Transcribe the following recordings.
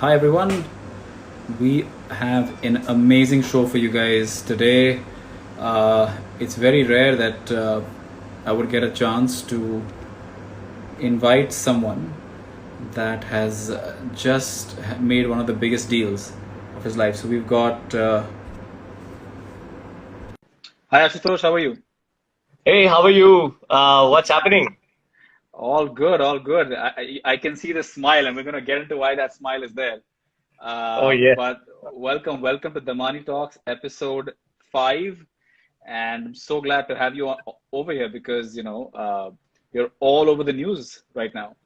Hi everyone, we have an amazing show for you guys today. It's very rare that I would get a chance to invite someone that has just made one of the biggest deals of his life. So we've got Hi Ashutosh, how are you? Hey, how are you? What's happening? All good, all good. I can see the smile, and we're going to get into why that smile is there. Oh, yeah. But welcome to the Money Talks episode 5. And I'm so glad to have you over here because, you're all over the news right now.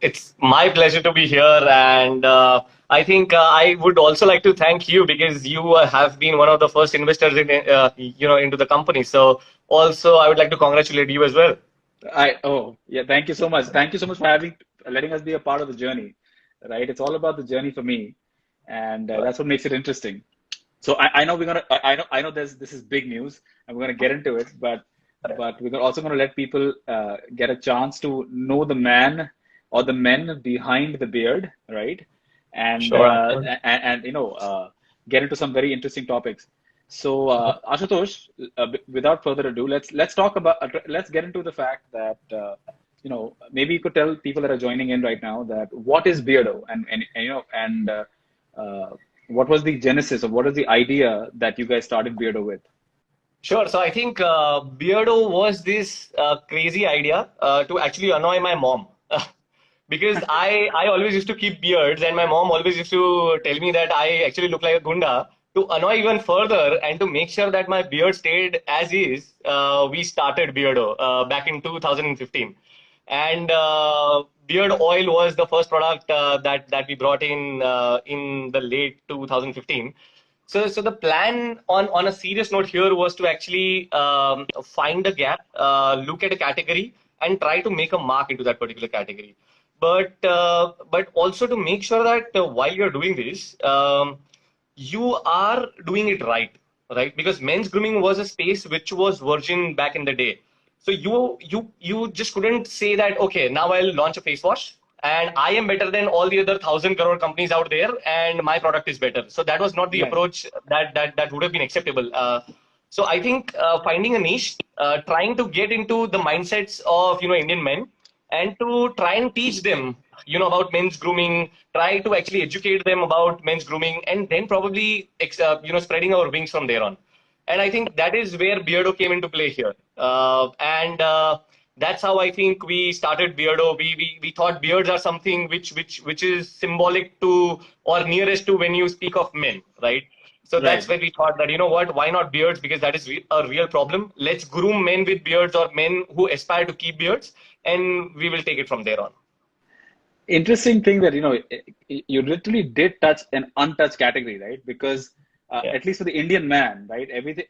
It's my pleasure to be here, and I think I would also like to thank you because you have been one of the first investors into the company. So also, I would like to congratulate you as well. Yeah, thank you so much. Thank you so much for letting us be a part of the journey, right? It's all about the journey for me, and that's what makes it interesting. So I know I know this is big news, and we're gonna get into it, but we're also gonna let people get a chance to know the man or the men behind the beard, right? And Sure. get into some very interesting topics. So Ashutosh, without further ado, let's get into the fact that maybe you could tell people that are joining in right now that what is Beardo and what was the genesis or what is the idea that you guys started Beardo with? Sure. So I think Beardo was this crazy idea to actually annoy my mom. Because I always used to keep beards, and my mom always used to tell me that I actually look like a gunda. To annoy even further and to make sure that my beard stayed as is, we started Beardo back in 2015. And beard oil was the first product that we brought in the late 2015. So the plan on a serious note here was to actually find a gap, look at a category, and try to make a mark into that particular category. But also to make sure that while you're doing this, you are doing it right? Because men's grooming was a space which was virgin back in the day. So you just couldn't say that, okay, now I'll launch a face wash and I am better than all the other 1,000 crore companies out there, and my product is better. So that was not the Right. approach that would have been acceptable. So I think finding a niche, trying to get into the mindsets of Indian men, and to try and teach them about men's grooming, try to actually educate them about men's grooming, and then probably spreading our wings from there on. And I think that is where Beardo came into play here. And That's how I think we started Beardo. We thought beards are something which is symbolic to, or nearest to, when you speak of men, right? So that's Right. where we thought that, you know what, why not beards? Because that is a real problem. Let's groom men with beards, or men who aspire to keep beards, and we will take it from there on. Interesting thing that you literally did touch an untouched category, right? Because Yeah. at least for the Indian man, right, everything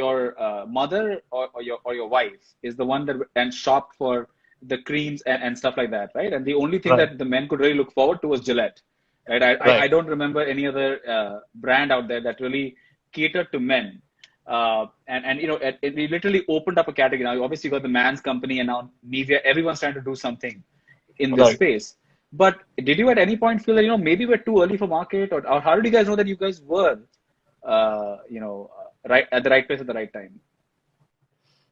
your mother or your wife is the one that and shopped for the creams and stuff like that, right? And the only thing Right. that the men could really look forward to was Gillette, right? I Right. don't remember any other brand out there that really catered to men. And we literally opened up a category. Now, obviously, you got the man's company, and now Nivea. Everyone's trying to do something in this Right. space. But did you at any point feel that maybe we're too early for market, or how did you guys know that you guys were right at the right place at the right time?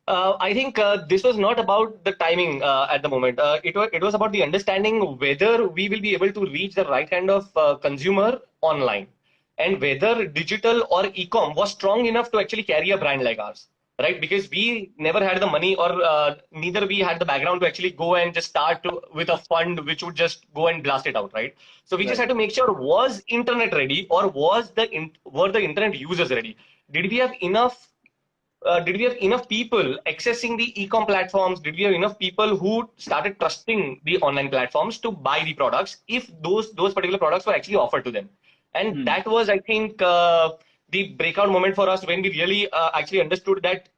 I think this was not about the timing at the moment. It was about the understanding whether we will be able to reach the right kind of consumer online, and whether digital or e-com was strong enough to actually carry a brand like ours, right? Because we never had the money, or neither we had the background to actually go and just start with a fund which would just go and blast it out, right? So we just Right. had to make sure, was internet ready, or were the internet users ready? Did we have enough did we have enough people accessing the e-com platforms? Did we have enough people who started trusting the online platforms to buy the products if those particular products were actually offered to them? And Hmm. that was, I think, the breakout moment for us, when we really actually understood that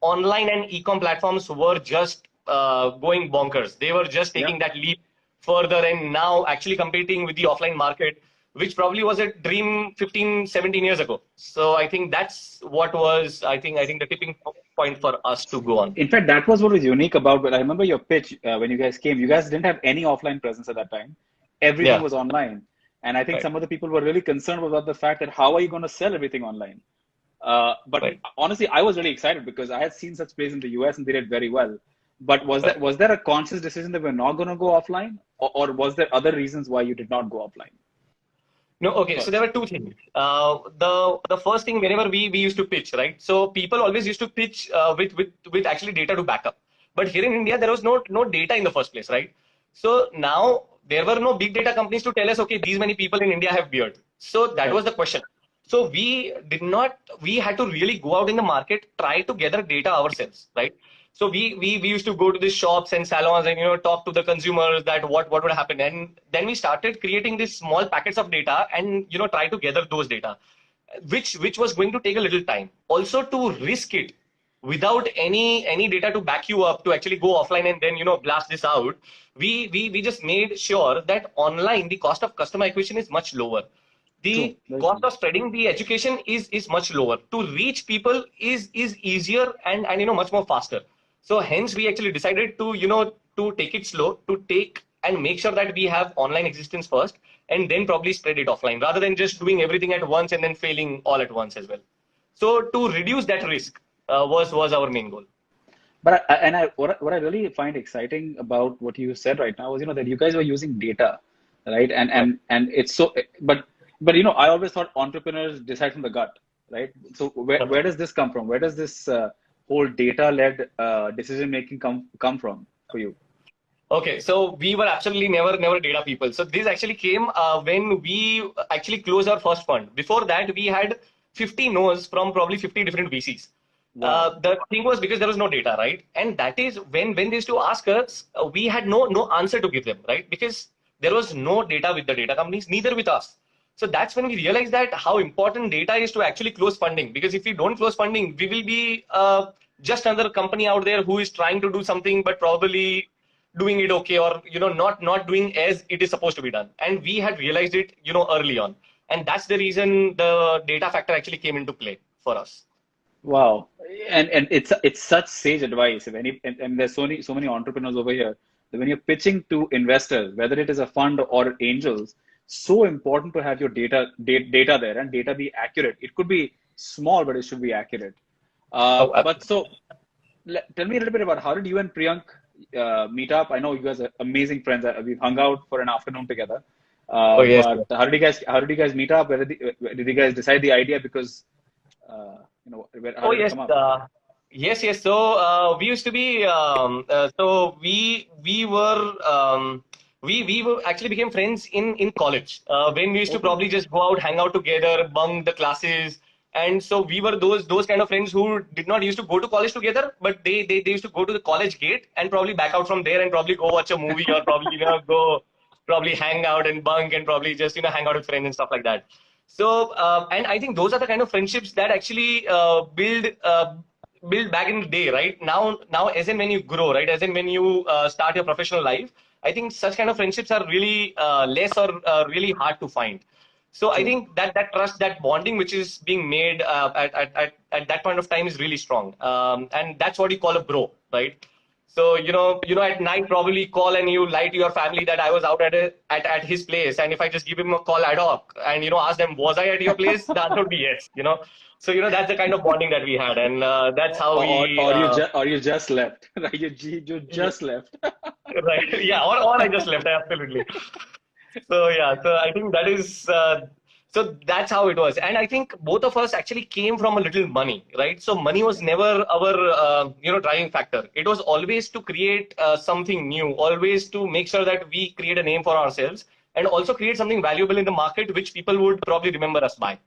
online and e-com platforms were just going bonkers. They were just Yeah. taking that leap further, and now actually competing with the offline market, which probably was a dream 15, 17 years ago. So I think that's what was, I think the tipping point for us to go on. In fact, that was what was unique about. But I remember your pitch when you guys came. You guys didn't have any offline presence at that time. Everything Yeah. was online. And I think Right. some of the people were really concerned about the fact that how are you going to sell everything online? But Right. honestly, I was really excited because I had seen such plays in the US and they did very well. But Right. was there a conscious decision that we're not going to go offline, or was there other reasons why you did not go offline No, okay. So there first? were two things. The first thing, whenever we used to pitch, right? So people always used to pitch with actually data to back up. But here in India, there was no data in the first place, right? So now there were no big data companies to tell us, okay, these many people in India have beard. So that Right. was the question. So we did not. We had to really go out in the market, try to gather data ourselves, right? So we used to go to the shops and salons and talk to the consumers that what would happen, and then we started creating these small packets of data and try to gather those data, which was going to take a little time. Also to risk it without any data to back you up to actually go offline and then blast this out. We just made sure that online the cost of customer acquisition is much lower, True. the Very cost true. of spreading the education is much lower, to reach people is easier and much more faster. So hence we actually decided to to take it slow, to take and make sure that we have online existence first and then probably spread it offline, rather than just doing everything at once and then failing all at once as well. So to reduce that risk was our main goal. But what I really find exciting about what you said right now was, that you guys were using data, right? Right. And it's so, but I always thought entrepreneurs decide from the gut, right? So where does this come from? Where does this whole data-led decision making come from for you? Okay, so we were absolutely never data people. So this actually came when we actually closed our first fund. Before that, we had 50 no's from probably 50 different VCs. Wow. The thing was because there was no data, right? And that is when they used to ask us, we had no answer to give them, right? Because there was no data with the data companies, neither with us. So that's when we realized that how important data is to actually close funding. Because if we don't close funding, we will be just another company out there who is trying to do something, but probably doing it okay, or not doing as it is supposed to be done. And we had realized it early on, and that's the reason the data factor actually came into play for us. Wow. And it's such sage advice. If any, and there's so many entrepreneurs over here that when you're pitching to investors, whether it is a fund or angels, so important to have your data there and data be accurate. It could be small, but it should be accurate. Oh, But so tell me a little bit about how did you and Priyank meet up? I know you guys are amazing friends. We've hung out for an afternoon together. oh yes, But yes. how did you guys meet up? Did you guys decide the idea? Because how Oh did it yes, come up? yes. So we used to be. So we were actually became friends in college when we used to Okay. probably just go out, hang out together, bunk the classes, and so we were those kind of friends who did not used to go to college together, but they used to go to the college gate and probably back out from there and probably go watch a movie, or probably go probably hang out and bunk and probably just hang out with friends and stuff like that. So, and I think those are the kind of friendships that actually build back in the day, right? Now, as and when you grow, right, as and when you start your professional life, I think such kind of friendships are really less or really hard to find. So I True. think that trust, that bonding, which is being made at that point of time is really strong, and that's what you call a bro, right? So at night probably call and you lie to your family that I was out at his place, and if I just give him a call ad hoc and ask them, was I at your place, the answer would be yes. So that's the kind of bonding that we had, and that's how we Or you just left. Right? You just left. right, yeah, or I just left, absolutely. So yeah, so I think that is so that's how it was, and I think both of us actually came from a little money, right? So money was never our driving factor. It was always to create something new, always to make sure that we create a name for ourselves, and also create something valuable in the market which people would probably remember us by.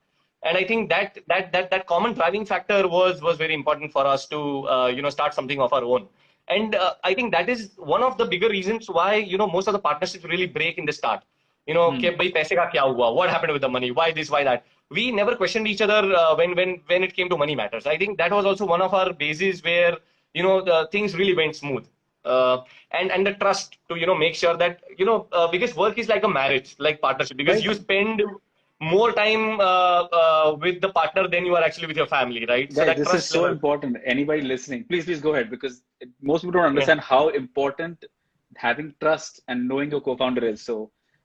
And I think that common driving factor was very important for us to start something of our own. And I think that is one of the bigger reasons why most of the partnerships really break in the start. कि Hmm. भाई पैसे का क्या हुआ? What happened with the money? Why this? Why that? We never questioned each other when it came to money matters. I think that was also one of our bases where the things really went smooth. Uh, and the trust to make sure that because work is like a marriage, like partnership, because Very you true. spend more time with the partner than you are actually with your family, right? So Guys, that this is trust so level. important. Anybody listening, please go ahead because most people don't Yeah. understand how important having trust and knowing your co-founder is.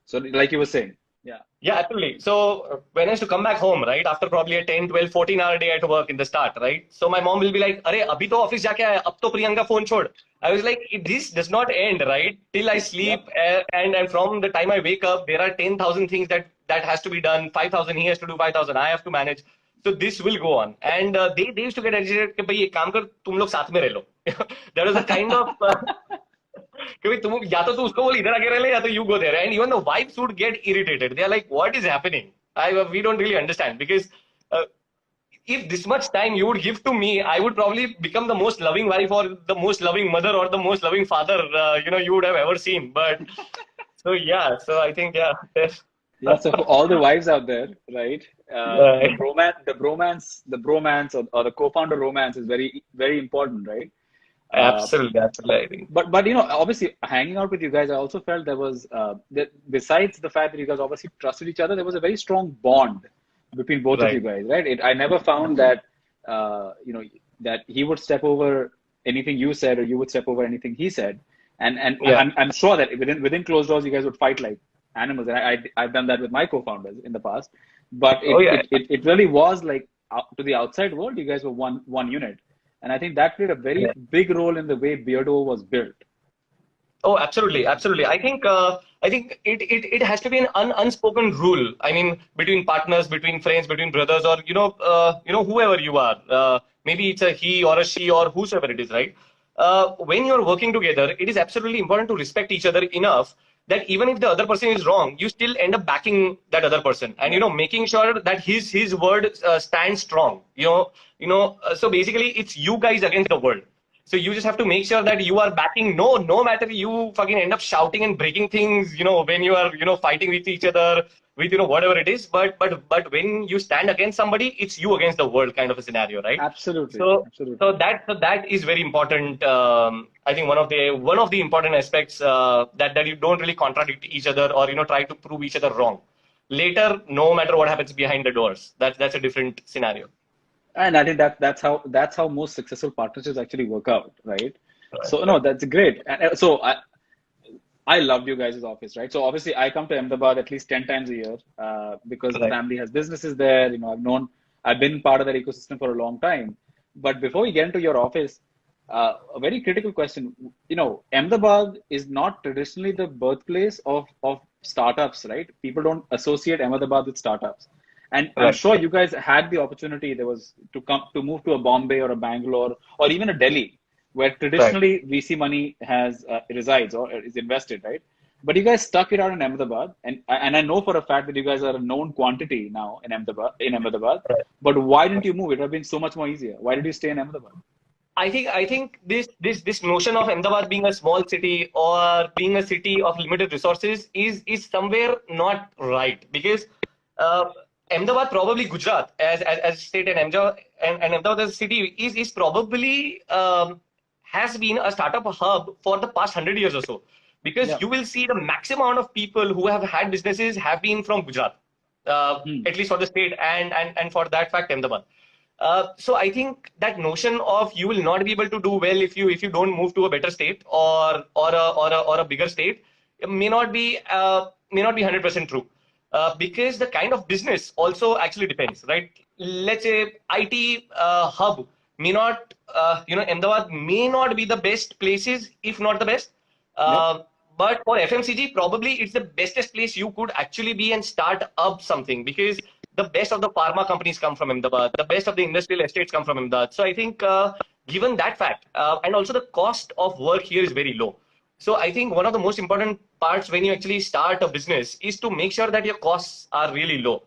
So like you were saying. Yeah. Yeah, absolutely. So when I used to come back home, right, after probably a 10, 12, 14-hour day at work in the start, right? So my mom will be like, "Arey, abhi to office jaake aaya, ab to Priyanka phone chhod." I was like, this does not end, right? Till I sleep, Yep. and from the time I wake up, there are 10,000 things that has to be done. 5,000 he has to do, 5,000 I have to manage. So this will go on, and they used to get agitated कि भाई एक काम कर, तुम लोग साथ में रह लो. That was a kind of क्योंकि तुम या तो तू उसको बोल इधर आके रह ले या तो you go there, and even the wives would get irritated. They are like, what is happening? We don't really understand, because uh, if this much time you would give to me, I would probably become the most loving wife or the most loving mother or the most loving father you would have ever seen. But so yeah, so I think yeah, Yeah, so for all the wives out there, right? uh, The bromance, or the co-founder romance is very, very important, right? Uh, absolutely, absolutely, I think but obviously, hanging out with you guys, I also felt there was that besides the fact that you guys obviously trusted each other, there was a very strong bond between both of you right, guys, right? I never found that that he would step over anything you said, or you would step over anything he said, and yeah, I'm sure that within closed doors, you guys would fight like animals, and I've done that with my co-founders in the past, but oh yeah. it really was like to the outside world, you guys were one unit. And I think that played a very big role in the way Beardo was built. Oh, absolutely, absolutely. I think it has to be an unspoken rule. I mean, between partners, between friends, between brothers, or whoever you are. Maybe it's a he or a she or whosoever it is, right? When you're working together, it is absolutely important to respect each other enough that even if the other person is wrong, you still end up backing that other person, and Yep. making sure that his word stands strong. So basically, it's you guys against the world. So you just have to make sure that you are backing. No matter you fucking end up shouting and breaking things, when you are, fighting with each other, with, whatever it is. But when you stand against somebody, it's you against the world kind of a scenario, right? Absolutely. So Absolutely. so that is very important. I think one of the important aspects that you don't really contradict each other, or try to prove each other wrong. Later, no matter what happens behind the doors, that's a different scenario. And I think that's how most successful partnerships actually work out, right? Right, So no, right, that's great. And so I loved you guys' office, right? So obviously I come to Ahmedabad at least 10 times a year because the right. family has businesses there. I've been part of that ecosystem for a long time. But before we get into your office, a very critical question. Ahmedabad is not traditionally the birthplace of startups, right? People don't associate Ahmedabad with startups. And I'm Right. sure you guys had the opportunity there was to move to a Bombay or a Bangalore or even a Delhi, where Right. traditionally VC money has resides or is invested, right? But you guys stuck it out in Ahmedabad, and I know for a fact that you guys are a known quantity now in Ahmedabad. In Ahmedabad, Right. but why didn't you move? It would have been so much more easier. Why did you stay in Ahmedabad? I think this notion of Ahmedabad being a small city or being a city of limited resources is somewhere not right, because uh, Ahmedabad, probably Gujarat as state, and Ahmedabad as a city is probably has been a startup hub for the past 100 years or so, because Yeah. you will see the maximum amount of people who have had businesses have been from Gujarat, Hmm. at least for the state, and for that fact Ahmedabad. So I think that notion of you will not be able to do well if you don't move to a better state, or a bigger state, may not be 100% true, because the kind of business also actually depends, right? Let's say IT hub may not, Ahmedabad may not be the best places, if not the best. Yep. Uh, but for FMCG, probably it's the bestest place you could actually be and start up something, because the best of the pharma companies come from Ahmedabad, the best of the industrial estates come from Ahmedabad. So I think, given that fact, and also the cost of work here is very low. So I think one of the most important parts when you actually start a business is to make sure that your costs are really low.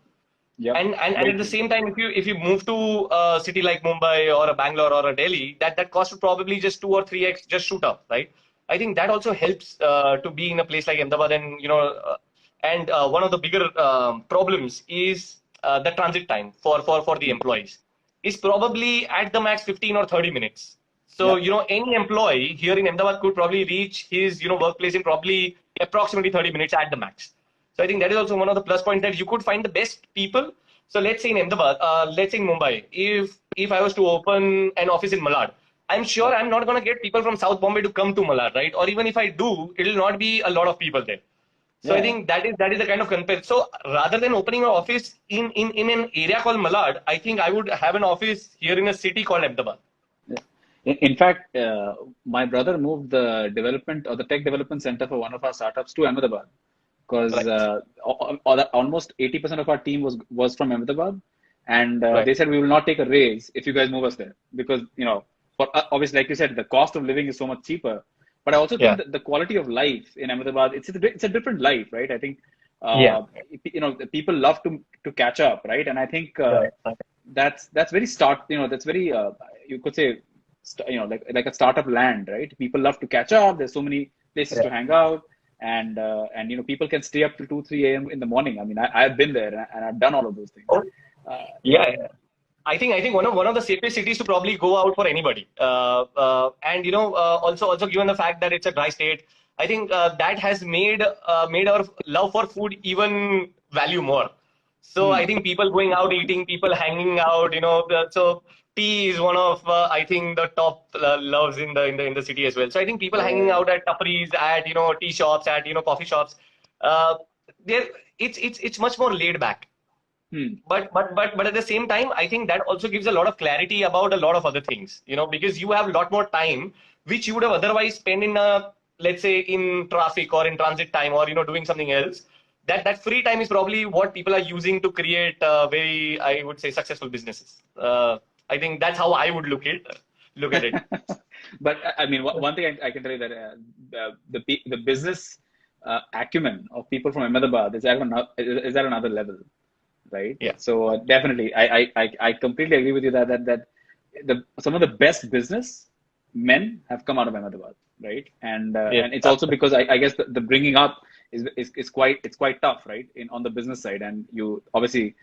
Yep. And Very at the true. same time, if you move to a city like Mumbai or a Bangalore or a Delhi, that cost would probably just 2 or 3x just shoot up, right? I think that also helps to be in a place like Ahmedabad, and and one of the bigger problems is the transit time for the Hmm. employees is probably at the max 15 or 30 minutes. So Yep. any employee here in Ahmedabad could probably reach his workplace in probably approximately 30 minutes at the max. So I think that is also one of the plus points, that you could find the best people. So let's say in Ahmedabad, let's say in Mumbai, if I was to open an office in Malad, I'm sure Yep. I'm not going to get people from South Bombay to come to Malad, right? Or even if I do, it will not be a lot of people there. So I Yeah. think that is the kind of compare. So rather than opening an office in an area called Malad, I think I would have an office here in a city called Ahmedabad. Yeah. In fact, my brother moved the development or the tech development center for one of our startups to Ahmedabad because Right, almost 80% of our team was from Ahmedabad, and right, they said we will not take a raise if you guys move us there because for obviously, like you said, the cost of living is so much cheaper. But I also think yeah, that the quality of life in Ahmedabad, it's a different life, right? I think yeah, people love to catch up, right? And I think right, right. that's very that's very you could say like a startup land, right? People love to catch up. There's so many places Yeah. to hang out, and people can stay up to 2 3 a.m. in the morning. I mean, I've been there and I've done all of those things. Oh, Yeah. yeah, yeah. I think one of the safest cities to probably go out for anybody. And also given the fact that it's a dry state, I think that has made our love for food even value more. So I Hmm. think people going out eating, people hanging out, so tea is one of I think the top loves in the city as well. So I think people hanging Yeah. out at tapris, at tea shops, at coffee shops, uh, there it's much more laid back. Hmm. But at the same time, I think that also gives a lot of clarity about a lot of other things, because you have a lot more time which you would have otherwise spent in let's say in traffic or in transit time or doing something else. That free time is probably what people are using to create very, I would say, successful businesses. I think that's how I would look at it. But I mean, one thing I can tell you that the business acumen of people from Ahmedabad is at another level, right? Yeah, So definitely, I completely agree with you that some of the best business men have come out of Ahmedabad, right? yeah, And it's also because I guess the bringing up is quite tough, right? On the business side, and you obviously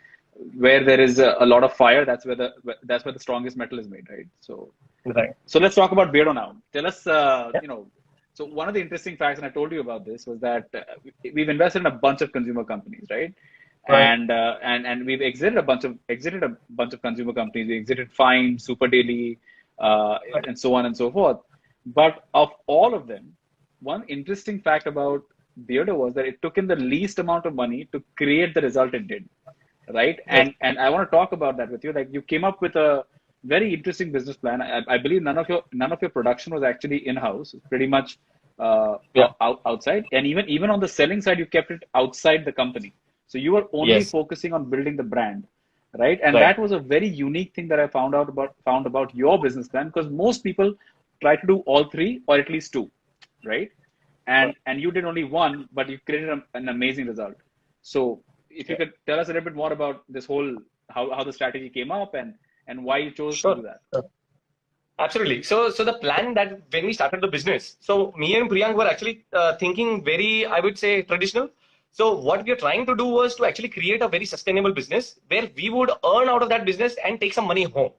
where there is a lot of fire, that's where the strongest metal is made, right? right. So let's talk about Beardo now. Tell us, Yeah, so one of the interesting facts, and I told you about this, was that we've invested in a bunch of consumer companies, right? right. And we've exited a bunch of consumer companies. We exited Fine, Super Daily, Right. and so on and so forth. But of all of them, one interesting fact about Beardo was that it took in the least amount of money to create the result it did, right? Yes. And I want to talk about that with you. Like you came up with a very interesting business plan. I believe none of your production was actually in-house. It's pretty much Yeah. outside, and even on the selling side, you kept it outside the company. So you were only Yes. focusing on building the brand, right? And Right. that was a very unique thing that I found about your business plan because most people try to do all three or at least two, right? And you did only one, but you created an amazing result. So if you Yeah. could tell us a little bit more about this whole how the strategy came up and why you chose to Sure. do that. Sure. Absolutely. So the plan that when we started the business, so me and Priyank were actually thinking very, I would say, traditional. So what we are trying to do was to actually create a very sustainable business where we would earn out of that business and take some money home,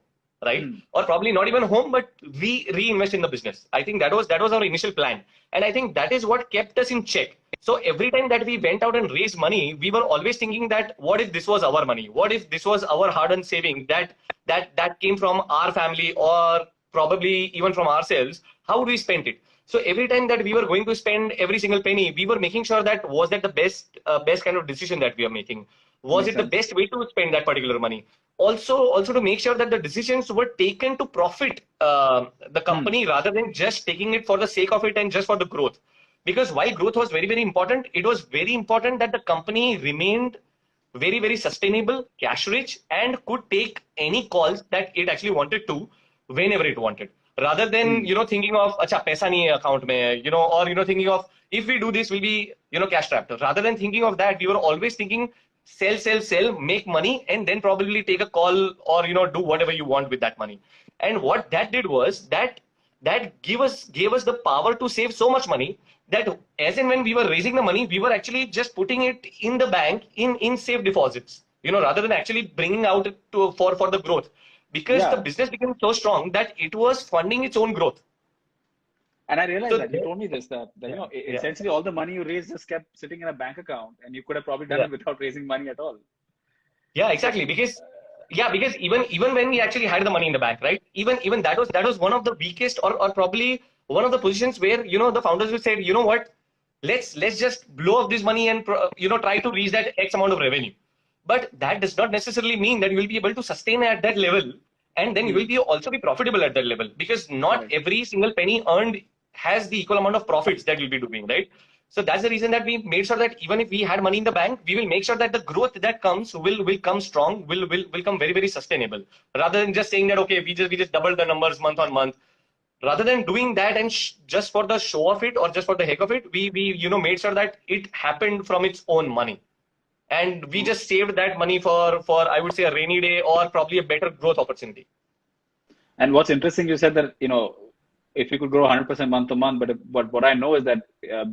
right? Hmm. Or probably not even home, but we reinvest in the business. I think that was our initial plan, and I think that is what kept us in check. So every time that we went out and raised money, we were always thinking that what if this was our money? What if this was our hard-earned saving that came from our family or probably even from ourselves? How would we spend it? So every time that we were going to spend every single penny, we were making sure that was that the best kind of decision that we are making? Was Makes it the sense. best way to spend that particular money? Also to make sure that the decisions were taken to profit the Hmm. company rather than just taking it for the sake of it and just for the growth. Because while growth was very, very important, it was very important that the company remained very, very sustainable, cash rich, and could take any calls that it actually wanted to whenever it wanted. Rather than, Hmm. thinking of, acha, paisa nahi hai account mein, or, thinking of, if we do this, we'll be, cash trapped. Rather than thinking of that, we were always thinking, sell, sell, sell, make money, and then probably take a call or, do whatever you want with that money. And what that did was that gave us the power to save so much money that as and when we were raising the money, we were actually just putting it in the bank in safe deposits, rather than actually bringing out for the growth, because the Yeah. business became so strong that it was funding its own growth. And I realized So that you told me this that yeah, yeah, essentially all the money you raised just kept sitting in a bank account, and you could have probably done yeah. it without raising money at all. Yeah, So exactly. Because even when we actually had the money in the bank, right? Even that was one of the weakest or probably one of the positions where the founders would say, you know what, let's just blow up this money and try to reach that X amount of revenue. But that does not necessarily mean that you will be able to sustain at that level, and then you will be also be profitable at that level, because not Right. every single penny earned has the equal amount of profits that you'll be doing, right? So that's the reason that we made sure that even if we had money in the bank, we will make sure that the growth that comes will come strong, will come very, very sustainable, rather than just saying that okay, we just doubled the numbers month on month. Rather than doing that and just for the show of it or just for the heck of it, we made sure that it happened from its own money, and we just saved that money for I would say a rainy day or probably a better growth opportunity. And what's interesting, you said that, if you could grow 100% month to month, but what I know is that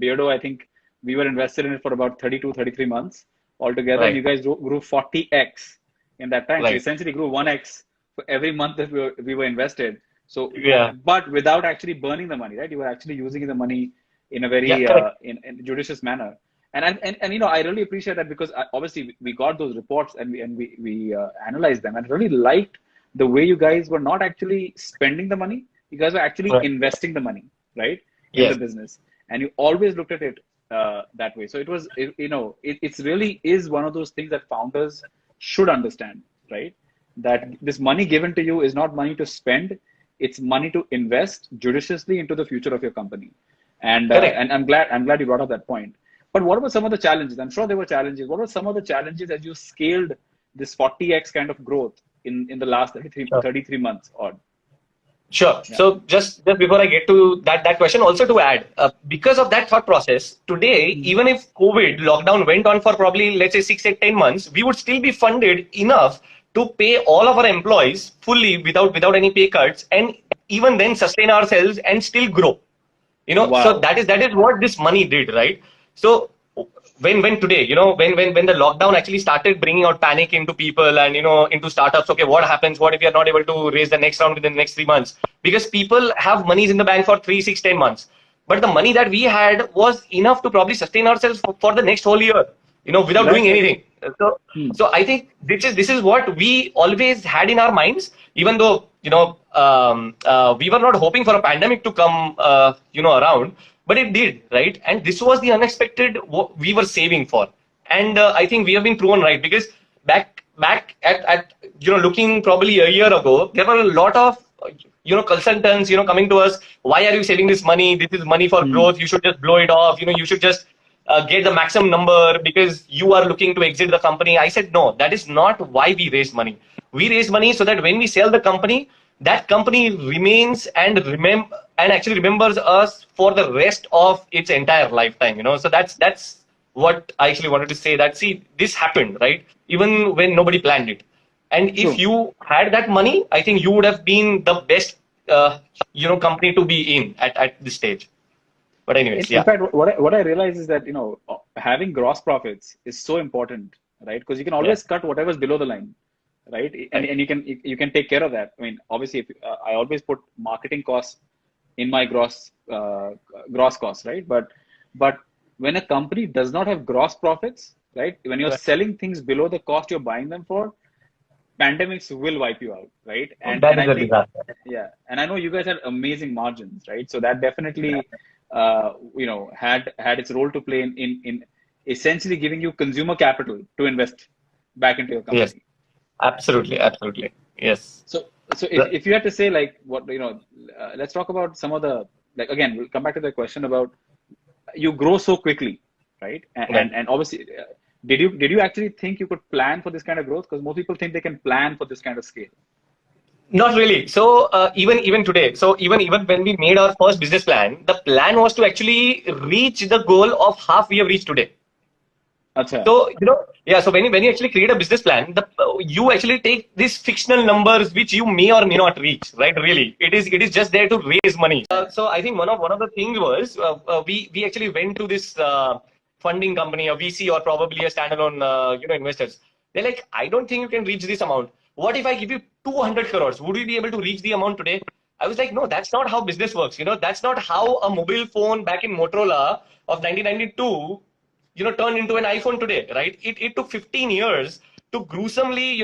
Beardo, I think we were invested in it for about 32, 33 months altogether, and Right, you guys grew 40x in that time. So you right. essentially grew 1x for every month that we were invested. So, Yeah, but without actually burning the money, right? You were actually using the money in a yeah, very correct. in judicious manner. And I really appreciate that, because obviously we got those reports and we analyzed them, and really liked the way you guys were not actually spending the money. You guys were actually Right. investing the money, right, in the Yes, business, and you always looked at it that way. So it was, it's really is one of those things that founders should understand, right? That this money given to you is not money to spend; it's money to invest judiciously into the future of your company. correct. And I'm glad you brought up that point. But what were some of the challenges? I'm sure there were challenges. What were some of the challenges as you scaled this 40x kind of growth in the last Sure. 33 months odd? Sure. Yeah. So just before I get to that question, also to add, because of that thought process, today, Mhm. even if COVID lockdown went on for probably let's say 6, 8, 10 months, we would still be funded enough to pay all of our employees fully without any pay cuts, and even then sustain ourselves and still grow. So Wow. that is what this money did, right? So when today, when the lockdown actually started bringing out panic into people and into startups. Okay, what happens, what if we are not able to raise the next round within the next 3 months? Because people have monies in the bank for 3, 6, 10 months, but the money that we had was enough to probably sustain ourselves for the next whole year, without Right, doing right. anything. so Hmm. so I think this is what we always had in our minds, even though we were not hoping for a pandemic to come around, but it did, right? And this was the unexpected what we were saving for, and I think we have been proven right, because back at looking probably a year ago, there were a lot of consultants coming to us. Why are you saving this money? This is money for Hmm. growth. You should just blow it off. You should just get the maximum number because you are looking to exit the company. I said, no, that is not why we raise money. We raise money so that when we sell the company, that company remains and actually remembers us for the rest of its entire lifetime. So that's what I actually wanted to say. That see, this happened, right? Even when nobody planned it. And if True. you had that money, I think you would have been the best, company to be in at this stage. But anyways, In yeah, fact, what I realize is that, having gross profits is so important, right? Because you can yeah, always cut whatever's below the line, right? And right, and you can take care of that. I mean, obviously, if I always put marketing costs in my gross costs, right? But when a company does not have gross profits, right? When you're right. selling things below the cost you're buying them for, pandemics will wipe you out, right? And That and is I a think, disaster. yeah, and I know you guys had amazing margins, right? So that definitely, had its role to play in essentially giving you consumer capital to invest back into your Yes, company. absolutely, absolutely. Yes. So The- if you had to say like what, let's talk about some of the, like, again, we'll come back to the question about you grow so quickly, right? And Right. and obviously, did you actually think you could plan for this kind of growth? Because most people think they can plan for this kind of scale. Not really. So even today, so even when we made our first business plan, the plan was to actually reach the goal of half we have reached today. Acha. So yeah. So when you actually create a business plan, you actually take these fictional numbers which you may or may not reach. Right? Really, it is just there to raise money. So I think one of the things was we actually went to this funding company, a VC or probably a standalone investors. They're like, I don't think you can reach this amount. What if I give you 200 crores? Would you be able to reach the amount today? I was like, no, that's not how business works. That's not how a mobile phone back in Motorola of 1992 turned into an iPhone today, right? It took 15 years to gruesomely,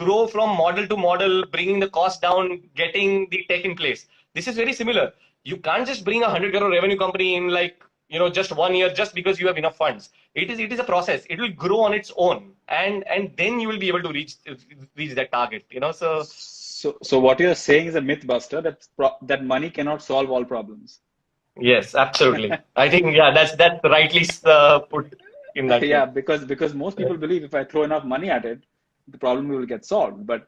grow from model to model, bringing the cost down, getting the tech in place. This is very similar. You can't just bring a 100 crore revenue company in like just 1 year, just because you have enough funds. It is a process. It will grow on its own, and then you will be able to reach that target. So So what you're saying is a myth buster that money cannot solve all problems. yes, absolutely. I think, yeah, that's rightly put in that way. Yeah, because most people believe if I throw enough money at it, the problem will get solved. But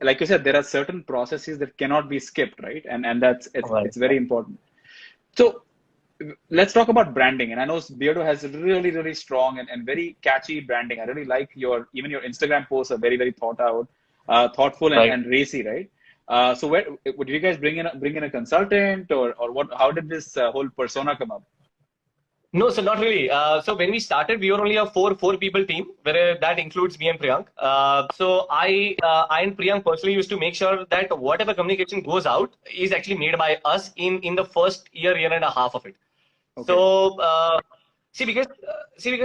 like you said, there are certain processes that cannot be skipped, right? And that's Right. it's very important. So let's talk about branding. And I know Beardo has really, really strong and very catchy branding. I really like even your Instagram posts are very, very thought out, thoughtful Right. and racy, right? So where would you guys bring in a consultant or what? How did this whole persona come up? No, so not really. So when we started, we were only a four people team, where that includes me and Priyank. So I and Priyank personally used to make sure that whatever communication goes out is actually made by us in the first year and a half of it. Okay. So see because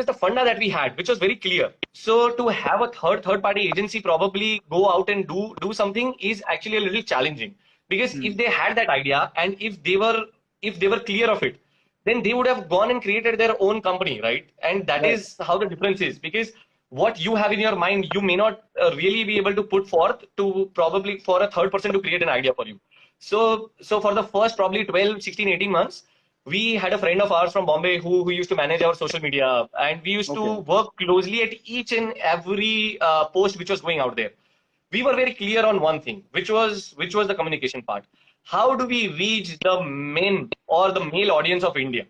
the funda that we had, which was very clear. So to have a third party agency probably go out and do something is actually a little challenging, because Hmm. if they had that idea and if they were clear of it, then they would have gone and created their own company, right? And that Right. is how the difference is, because what you have in your mind, you may not really be able to put forth to probably for a third person to create an idea for you. So for the first probably 12, 16, 18 months, we had a friend of ours from Bombay who used to manage our social media, and we used Okay. to work closely at each and every post which was going out there. We were very clear on one thing, which was the communication part. How do we reach the men or the male audience of India?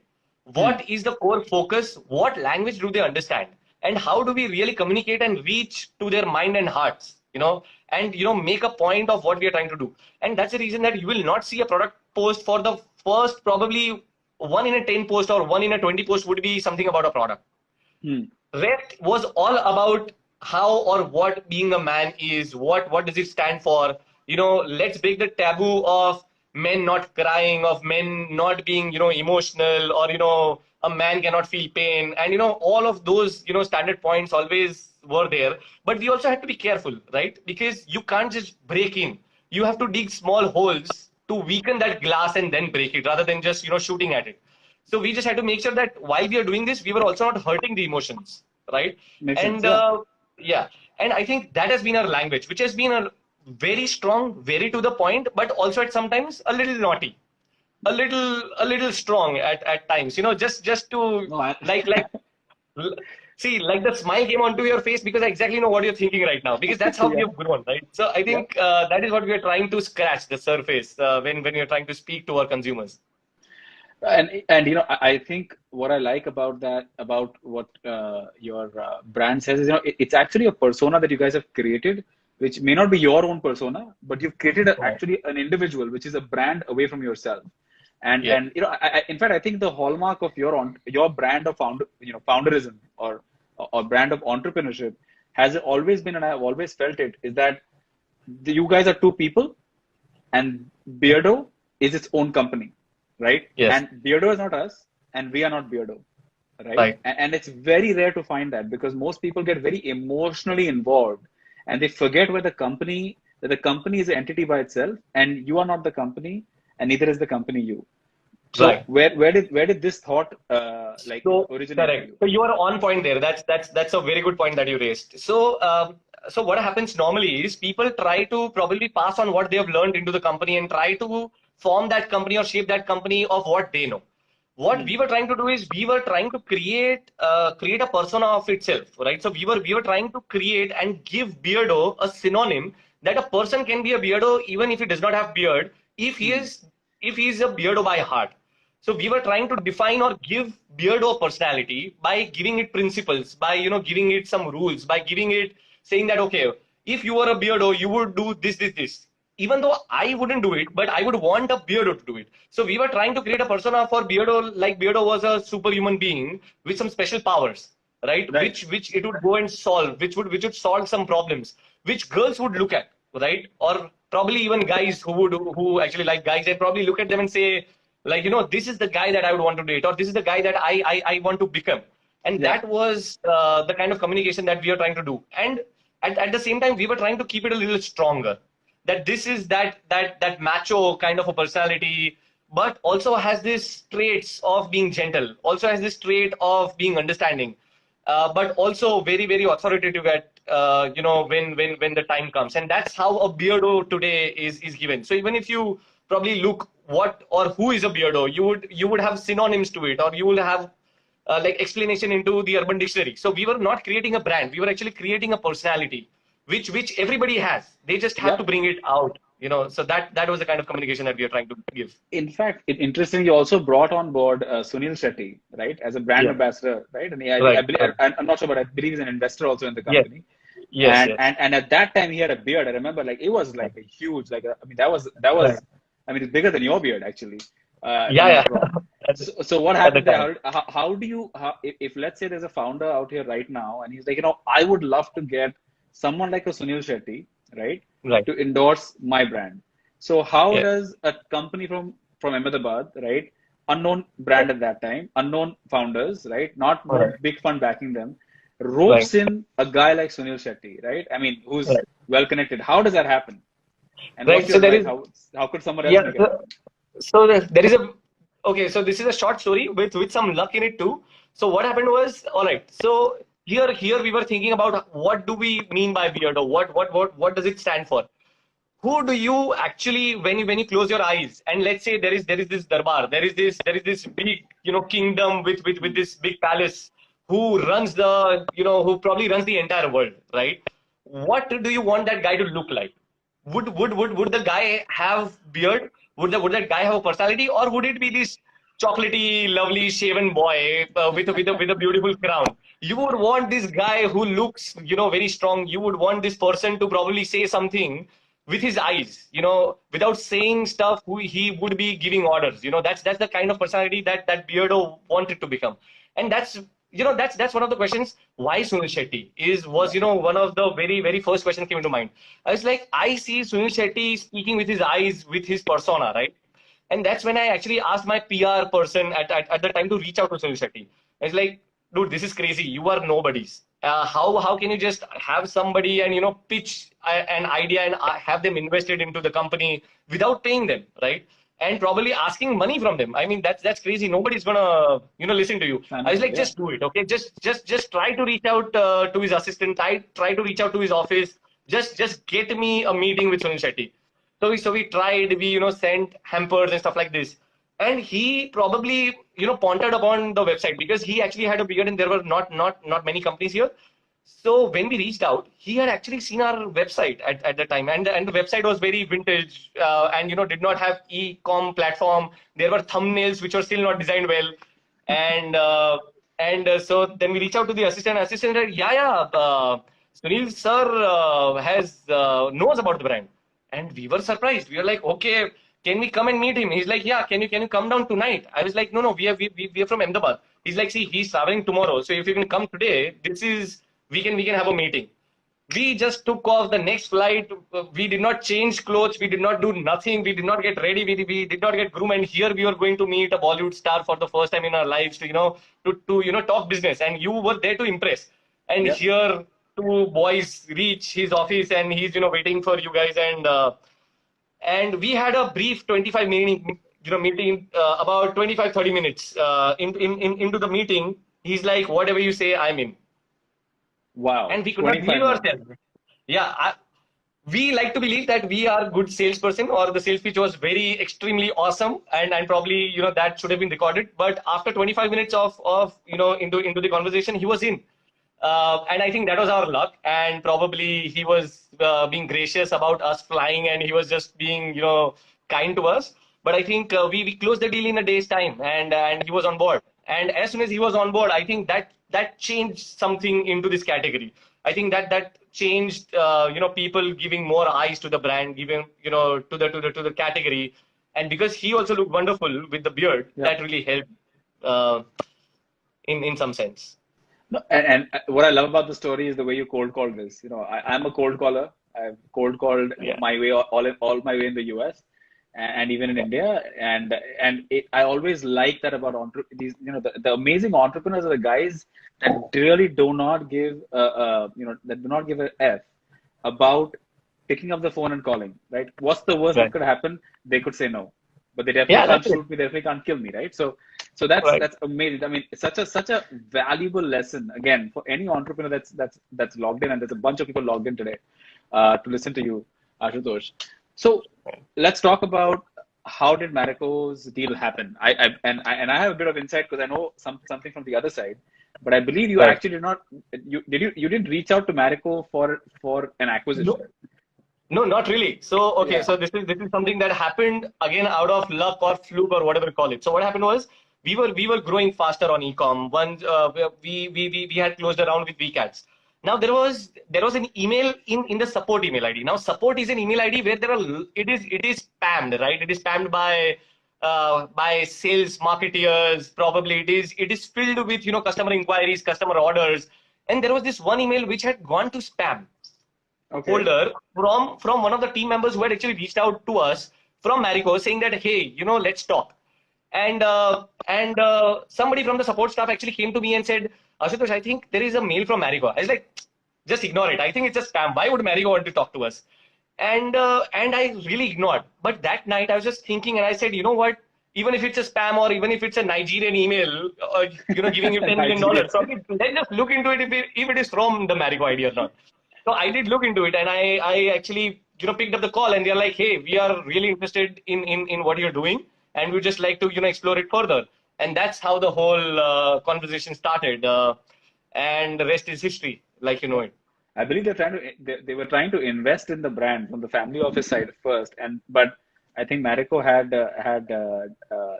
Hmm. What is the core focus? What language do they understand? And how do we really communicate and reach to their mind and hearts? And make a point of what we are trying to do. And that's the reason that you will not see a product post for the first probably 1 in a 10 post or 1 in a 20 post would be something about a product. Hmm. Rest was all about how or what being a man is, what does it stand for. Let's break the taboo of men not crying, of men not being emotional, or a man cannot feel pain, and all of those standard points always were there. But we also had to be careful, right? Because you can't just break in. You have to dig small holes to weaken that glass and then break it, rather than just shooting at it. So we just had to make sure that while we are doing this, we were also not hurting the emotions, right? Makes sense. And Yeah. yeah, and I think that has been our language, which has been a very strong, very to the point, but also at sometimes a little naughty, a little strong at times. Just to No, I, like l- see, like the smile came onto your face because I exactly know what you're thinking right now, because that's how we yeah. have grown, right? So I Yeah. think that is what we are trying to scratch the surface when we are trying to speak to our consumers. And I think what I like about that, about what your brand says is, it's actually a persona that you guys have created, which may not be your own persona, but you've created Right. actually an individual, which is a brand away from yourself. And Yeah. and in fact, I think the hallmark of your brand of founderism or brand of entrepreneurship has always been, and I've always felt it, is that you guys are two people and Beardo is its own company, right? Yes. And Beardo is not us, and we are not Beardo, right? Right. And it's very rare to find that because most people get very emotionally involved and they forget that the company is an entity by itself, and you are not the company, and neither is the company you. So Right. where did this thought So originate for correct. you? So you are on point there. That's a very good point that you raised. So what happens normally is people try to probably pass on what they have learned into the company and try to form that company or shape that company of what they know. What Hmm. we were trying to do is we were trying to create a persona of itself, right? So we were trying to create and give Beardo a synonym, that a person can be a Beardo even if he does not have beard, if he Hmm. is if he is a Beardo by heart. So we were trying to define or give Beardo a personality by giving it principles, by giving it some rules, by giving it saying that, okay, if you were a Beardo, you would do this. Even though I wouldn't do it, but I would want a Beardo to do it. So we were trying to create a persona for Beardo, like Beardo was a superhuman being with some special powers, right? Right. Which it would go and solve, which would solve some problems, which girls would look at, right? Or probably even guys who actually like guys, and probably look at them and say, like, this is the guy that I would want to date, or this is the guy that I want to become. And Yeah. that was the kind of communication that we are trying to do. And at the same time, we were trying to keep it a little stronger, that this is that macho kind of a personality, but also has this traits of being gentle, also has this trait of being understanding, but also very, very authoritative at, when the time comes. And that's how a Beardo today is given. So even if you probably look what or who is a Beardo, you would have synonyms to it, or you will have like explanation into the Urban Dictionary. So we were not creating a brand, we were actually creating a personality, which everybody has. They just have to Yep. bring it out. So that was the kind of communication that we are trying to give. In fact, interestingly, you also brought on board Sunil Shetty, right, as a brand Yeah. ambassador, right? And Right. I believe, Right. I'm not sure, but I believe he's an investor also in the Yes. company. Yes. Yes. And at that time, he had a beard. I remember, like it was like a huge, like I mean, Right. I mean, it's bigger than your beard actually, if Yeah. I'm Yeah. not wrong. At So what at the happened there? time. How do you, if let's say there's a founder out here right now, and he's like, I would love to get someone like a Sunil Shetty, right, Right. to endorse my brand. So how Yeah. does a company from Ahmedabad, right, unknown brand Right. at that time, unknown founders, right, not no Right. big fund backing them, Right. ropes in a guy like Sunil Shetty, right? I mean, who's Right. well connected. How does that happen? And what's Right. your So there advice? is, How could someone else yeah. make it happen? So there is a, okay. So this is a short story with some luck in it too. So what happened was, all right. So here we were thinking about what do we mean by Beardo? What does it stand for? Who do you actually, when you close your eyes and let's say there is this darbar, there is this big kingdom with Hmm. this big palace, who runs the who probably runs the entire world, right? What do you want that guy to look like? Would the guy have beard? Would that guy have a personality, or would it be this chocolatey, lovely, shaven boy with a beautiful crown? You would want this guy who looks very strong. You would want this person to probably say something with his eyes, without saying stuff. Who he would be giving orders. That's the kind of personality that Beardo wanted to become, and that's one of the questions. Why Sunil Shetty was Yeah. one of the very, very first questions came into mind. I was like, I see Sunil Shetty speaking with his eyes, with his persona, right? And that's when I actually asked my PR person at the time to reach out to Sunil Shetty. I was like, dude, this is crazy. You are nobodies. How can you just have somebody and pitch an idea and have them invested into the company without paying them, right? And probably asking money from them. I mean, that's crazy. Nobody's gonna listen to you. I was Understand. like, Yeah. just do it, okay? Just try to reach out to his assistant. Try to reach out to his office. Just get me a meeting with Sunil Shetty. So we tried, we sent hampers and stuff like this. And he probably pondered upon the website, because he actually had a beard and there were not many companies here. So when we reached out, he had actually seen our website at the time, and the website was very vintage, and did not have e-com platform. There were thumbnails which were still not designed well, and so then we reached out to the assistant. Assistant said, yeah, Sunil sir has knows about the brand, and we were surprised. We were like, okay, can we come and meet him? He's like, yeah, can you come down tonight? I was like, no, we are from Ahmedabad. He's like, see, he's traveling tomorrow, so if you can come today, we can have a meeting. We just took off the next flight. We did not change clothes. We did not do nothing. We did not get ready. We did not get groomed. And here we were going to meet a Bollywood star for the first time in our lives to talk business. And you were there to impress. And Yeah. here two boys reach his office and he's waiting for you guys. And we had a brief 25 minute meeting, about 25-30 minutes into the meeting. He's like, whatever you say, I'm in. Wow. And we could not believe 25 minutes. ourselves. Yeah, we like to believe that we are good salesperson, or the sales pitch was very extremely awesome, and probably that should have been recorded. But after 25 minutes of into the conversation, he was in. And I think that was our luck, and probably he was being gracious about us flying, and he was just being kind to us. But I think we closed the deal in a day's time, and he was on board. And as soon as he was on board, I think that changed something into this category. I think that changed people giving more eyes to the brand, giving to the category, and because he also looked wonderful with the beard, Yeah. that really helped uh, in some sense. No, and what I love about the story is the way you cold called this. I'm a cold caller. I've cold called Yeah. my way all my way in the US, and even in India. And I always like that about these. The amazing entrepreneurs are the guys that really do not give that do not give a F about picking up the phone and calling. Right? What's the worst that Right. could happen? They could say no. but they definitely Yeah, can't that's it. shoot me, they definitely can't kill me, right? So Right. that's amazing. I mean, it's such a valuable lesson again for any entrepreneur that's logged in, and there's a bunch of people logged in today to listen to you, Ashutosh. So let's talk about how did Marico's deal happen? And I have a bit of insight because I know something from the other side, but I believe you Right. actually did not. You didn't reach out to Marico for an acquisition. No, no, not really. So, okay, Yeah. so this is something that happened again out of luck or fluke or whatever you call it. So what happened was we were growing faster on e-com. One we had closed around with VCATs. Now there was an email in the support email ID. Now support is an email ID where it is spammed, right? It is spammed by sales marketeers. Probably it is filled with customer inquiries, customer orders, and there was this one email which had gone to spam Okay. folder from one of the team members who had actually reached out to us from Marico saying that, hey, let's talk. And somebody from the support staff actually came to me and said, Ashutosh, I think there is a mail from Marico. I was like, just ignore it. I think it's a spam. Why would Marico want to talk to us? And I really ignored. But that night I was just thinking, and I said, you know what? Even if it's a spam or even if it's a Nigerian email, giving you Nigeria. $10 million, probably let's just look into it if it is from the Marico ID or not. So I did look into it, and I actually picked up the call, and they're like, hey, we are really interested in what you're doing, and we just like to explore it further. And that's how the whole conversation started, and the rest is history, like you know Yeah. it. I believe they were trying to invest in the brand from the family office side first, but I think Marico had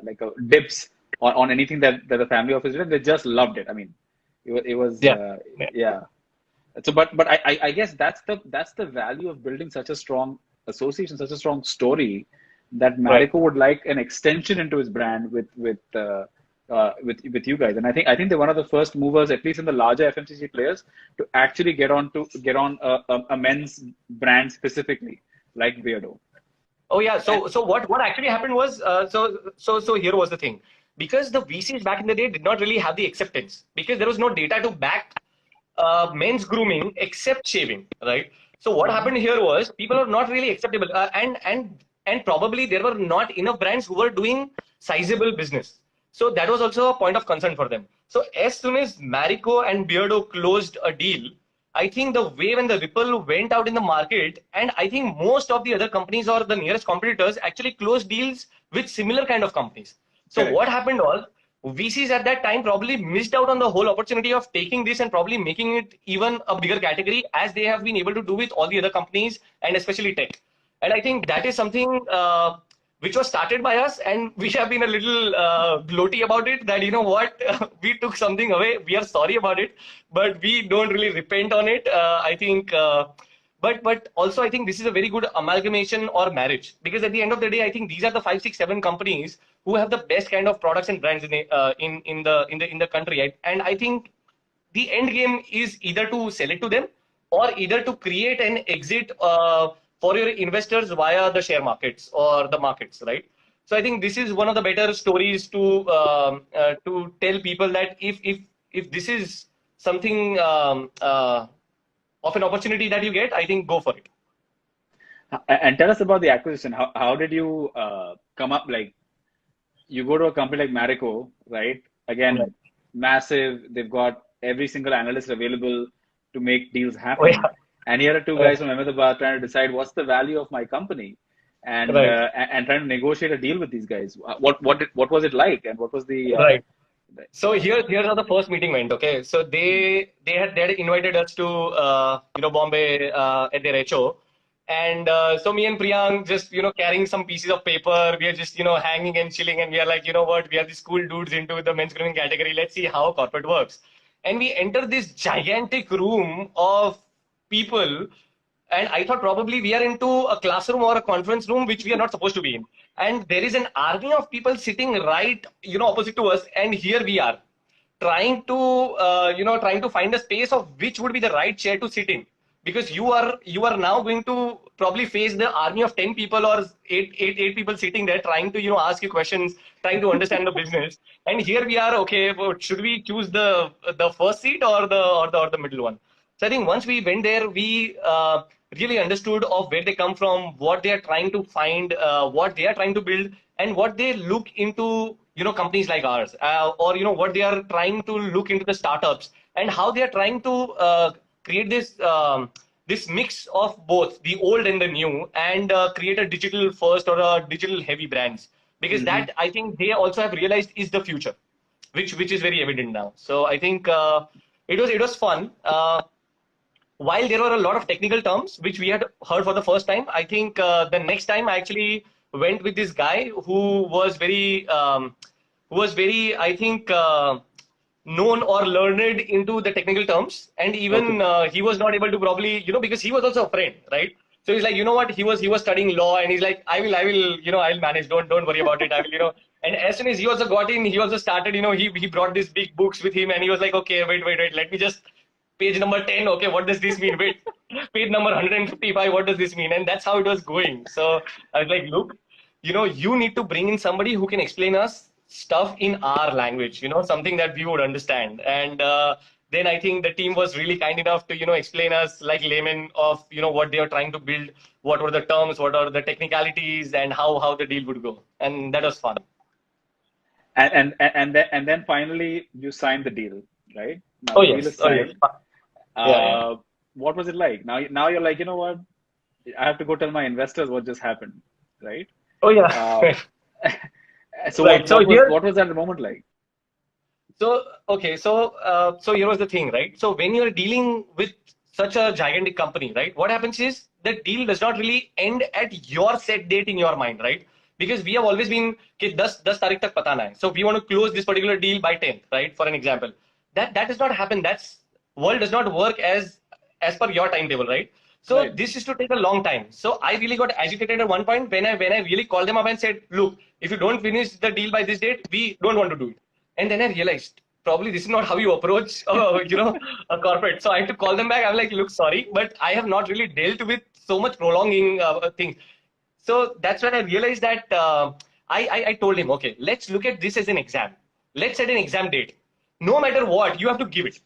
like a dips on anything that the family office did. They just loved it. I mean, it was Yeah. Yeah. yeah. So, but I guess that's the value of building such a strong association, such a strong story that Right. Marico would like an extension into his brand with you guys. And I think they're one of the first movers, at least in the larger FMCG players, to actually get on a men's brand specifically, like Beardo. Oh yeah. And So what actually happened was so here was the thing, because the VCs back in the day did not really have the acceptance because there was no data to back men's grooming except shaving, right? So what Mhm. happened here was people are not really acceptable, and probably there were not enough brands who were doing sizable business. So that was also a point of concern for them. So as soon as Marico and Beardo closed a deal, I think the wave and the ripple went out in the market, and I think most of the other companies or the nearest competitors actually closed deals with similar kind of companies. So Correct. what happened was VCs at that time probably missed out on the whole opportunity of taking this and probably making it even a bigger category as they have been able to do with all the other companies and especially tech. And I think that is something which was started by us, and we have been a little gloaty about it that what we took something away. We are sorry about it, but we don't really repent on it. I think. But also I think this is a very good amalgamation or marriage, because at the end of the day I think these are the 5 6 7 companies who have the best kind of products and brands in the country, right? And I think the end game is either to sell it to them or either to create an exit for your investors via the share markets or the markets, right? So I think this is one of the better stories to tell people that if this is something of an opportunity that you get, I think go for it. And tell us about the acquisition. How did you come up? Like, you go to a company like Marico, right? Right. Again, massive. They've got every single analyst available to make deals Oh yeah. happen. And here are two Right. guys from Ahmedabad trying to decide what's the value of my company, Right. and trying to negotiate a deal with these guys. What was it like, and what was Right. the So here's how the first meeting went. Okay, so they had invited us to Bombay at their HO, and so me and Priyank just carrying some pieces of paper. We are just hanging and chilling, and we are like, you know what, we are these cool dudes into the men's grooming category. Let's see how corporate works. And we enter this gigantic room of people, and I thought probably we are into a classroom or a conference room which we are not supposed to be in, and there is an army of people sitting right opposite to us, and here we are trying to find a space of which would be the right chair to sit in, because you are now going to probably face the army of 10 people or eight people sitting there trying to ask you questions, trying to understand the business. And here we are, okay, but should we choose the first seat or the middle one? So I think once we went there, we really understood of where they come from, what they are trying to find, what they are trying to build, and what they look into, companies like ours, or what they are trying to look into the startups, and how they are trying to create this mix of both the old and the new, and create a digital first or a digital heavy brands, because Mm-hmm. that I think they also have realized is the future, which is very evident now. So I think it was fun. While there were a lot of technical terms which we had heard for the first time, I think the next time I actually went with this guy who was very, I think, known or learned into the technical terms, and Okay. even he was not able to probably, because he was also a friend, right? So he's like, you know what? He was studying law, and he's like, I will, I'll manage. Don't worry about it. I will. And as soon as he also got in, he also started. He brought these big books with him, and he was like, okay, wait. Let me just page number 10. Okay, what does this mean? Wait, page number 155. What does this mean? And that's how it was going. So I was like, look, you need to bring in somebody who can explain us stuff in our language, something that we would understand. And then I think the team was really kind enough to, explain us like laymen of, what they are trying to build, what were the terms, what are the technicalities, and how the deal would go. And that was fun. And then finally you signed the deal, right? Now Oh, the deal yes. is Oh, yes. signed. Yeah. Uh, what was it like? Now you're like, you know what? I have to go tell my investors what just happened, right? Oh, yeah. Uh, so Right. what So what was here, what was that moment like? So, okay, so here was the thing, right? So when you're dealing with such a gigantic company, right? What happens is the deal does not really end at your set date in your mind, right? Because we have always been कि 10 तारीख तक पता ना है. So we want to close this particular deal by 10th, right? For an example, that does not happen. That's world does not work as per your timetable, right? So Right. this is to take a long time. So I really got agitated at one point when I really called them up and said, look, if you don't finish the deal by this date, we don't want to do it. And then I realized probably this is not how you approach, a corporate. So I have to call them back. I'm like, look, sorry, but I have not really dealt with so much prolonging things. So that's when I realized that I told him, okay, let's look at this as an exam. Let's set an exam date. No matter what, you have to give it.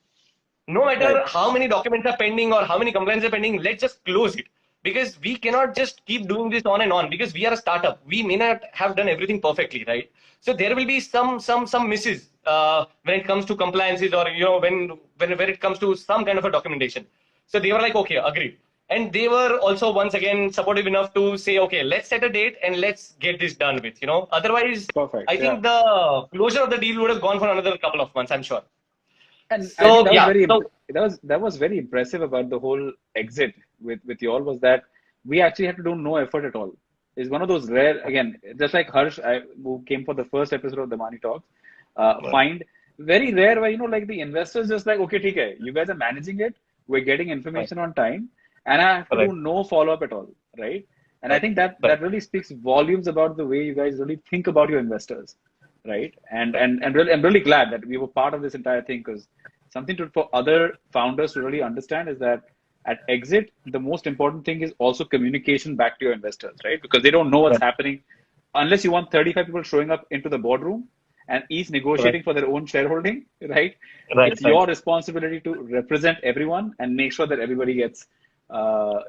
No Right. matter how many documents are pending or how many complaints are pending, let's just close it, because we cannot just keep doing this on and on, because we are a startup. We may not have done everything perfectly, right? So there will be some misses when it comes to compliances, or when it comes to some kind of a documentation. So they were like, okay, agreed. And they were also once again supportive enough to say, okay, let's set a date and let's get this done with. Otherwise, Perfect. I Yeah. think the closure of the deal would have gone for another couple of months, I'm sure. And I think So yeah, so that was very impressive about the whole exit with you all was that we actually had to do no effort at all. It's one of those rare, again, just like Harsh, who came for the first episode of the Money Talks, find very rare where, like the investors just like, okay, ठीक है, you guys are managing it, we're getting right, information on time, and I have to do right, no follow up at all, right? And I right, think that right, really speaks volumes about the way you guys really think about your investors, right? And right, and and really, I'm really glad that we were part of this entire thing, because something for other founders to really understand is that at exit, the most important thing is also communication back to your investors, right? Because they don't know what's right, happening unless you want 35 people showing up into the boardroom and each right, negotiating for their own shareholding, right? right, It's right. your responsibility to represent everyone and make sure that everybody gets